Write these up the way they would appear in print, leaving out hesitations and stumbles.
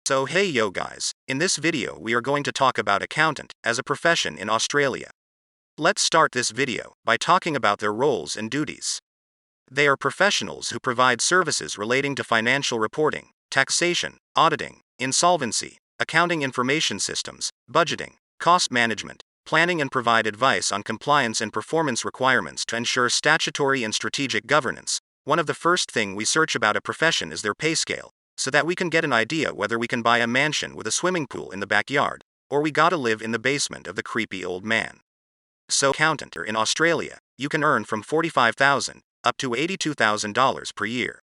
So hey yo guys, in this video we are going to talk about accountant as a profession in Australia. Let's start this video by talking about their roles and duties. They are professionals who provide services relating to financial reporting, taxation, auditing, insolvency, accounting information systems, budgeting, cost management, planning and provide advice on compliance and performance requirements to ensure statutory and strategic governance. One of the first thing we search about a profession is their pay scale, so that we can get an idea whether we can buy a mansion with a swimming pool in the backyard, or we gotta live in the basement of the creepy old man. So accountant in Australia, you can earn from $45,000 up to $82,000 per year.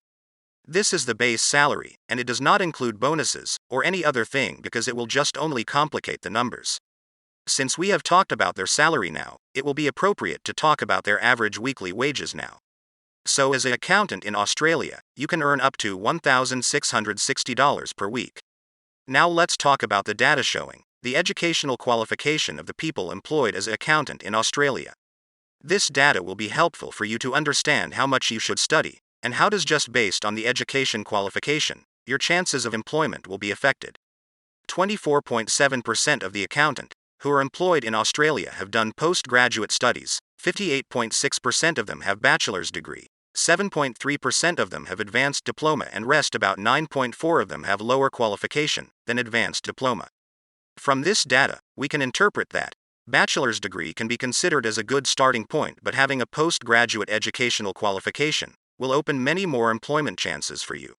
This is the base salary, and it does not include bonuses or any other thing because it will just only complicate the numbers. Since we have talked about their salary now, it will be appropriate to talk about their average weekly wages now. So as an accountant in Australia, you can earn up to $1,660 per week. Now let's talk about the data showing the educational qualification of the people employed as an accountant in Australia. This data will be helpful for you to understand how much you should study, and how does just based on the education qualification, your chances of employment will be affected. 24.7% of the accountant who are employed in Australia have done postgraduate studies, 58.6% of them have bachelor's degree, 7.3% of them have advanced diploma, and rest about 9.4% of them have lower qualification than advanced diploma. From this data, we can interpret that bachelor's degree can be considered as a good starting point, but having a postgraduate educational qualification will open many more employment chances for you.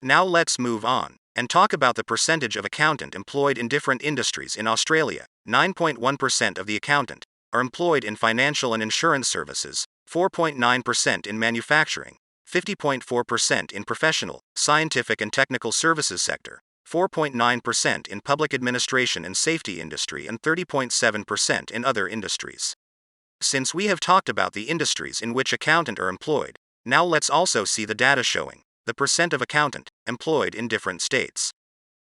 Now let's move on and talk about the percentage of accountant employed in different industries in Australia. 9.1% of the accountant are employed in financial and insurance services, 4.9% in manufacturing, 50.4% in professional, scientific and technical services sector, 4.9% in public administration and safety industry, and 30.7% in other industries. Since we have talked about the industries in which accountant are employed, now let's also see the data showing the percent of accountant employed in different states.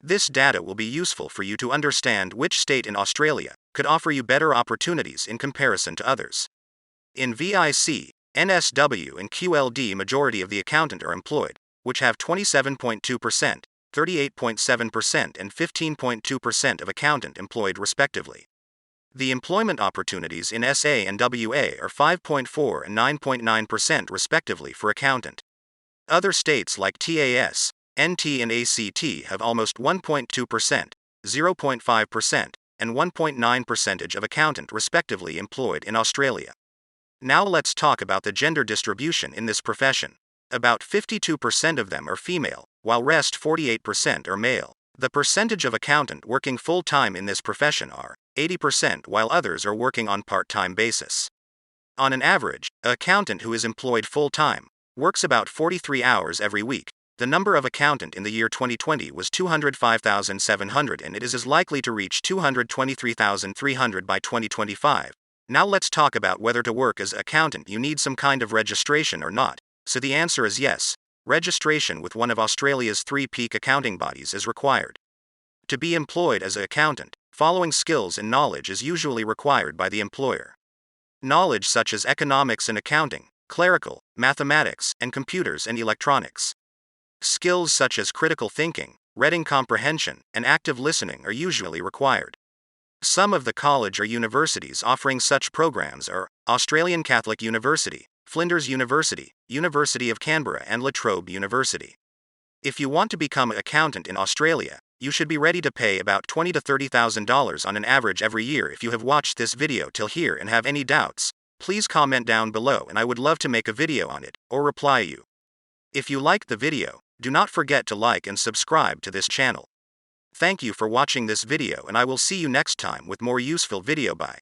This data will be useful for you to understand which state in Australia could offer you better opportunities in comparison to others. In VIC, NSW and QLD, majority of the accountant are employed, which have 27.2%, 38.7% and 15.2% of accountant employed respectively. The employment opportunities in SA and WA are 5.4% and 9.9% respectively for accountant. Other states like TAS, NT and ACT have almost 1.2%, 0.5%, and 1.9% of accountant respectively employed in Australia. Now let's talk about the gender distribution in this profession. About 52% of them are female, while rest 48% are male. The percentage of accountant working full-time in this profession are 80%, while others are working on part-time basis. On an average, an accountant who is employed full-time works about 43 hours every week. The number of accountant in the year 2020 was 205,700, and it is as likely to reach 223,300 by 2025. Now let's talk about whether to work as accountant you need some kind of registration or not. So the answer is yes. Registration with one of Australia's 3 peak accounting bodies is required. To be employed as an accountant, following skills and knowledge is usually required by the employer. Knowledge such as economics and accounting, clerical, mathematics, and computers and electronics. Skills such as critical thinking, reading comprehension, and active listening are usually required. Some of the college or universities offering such programs are Australian Catholic University, Flinders University, University of Canberra, and La Trobe University. If you want to become an accountant in Australia, you should be ready to pay about $20,000 to $30,000 on an average every year. If you have watched this video till here and have any doubts, please comment down below and I would love to make a video on it, or reply you. If you liked the video, do not forget to like and subscribe to this channel. Thank you for watching this video, and I will see you next time with more useful video. Bye.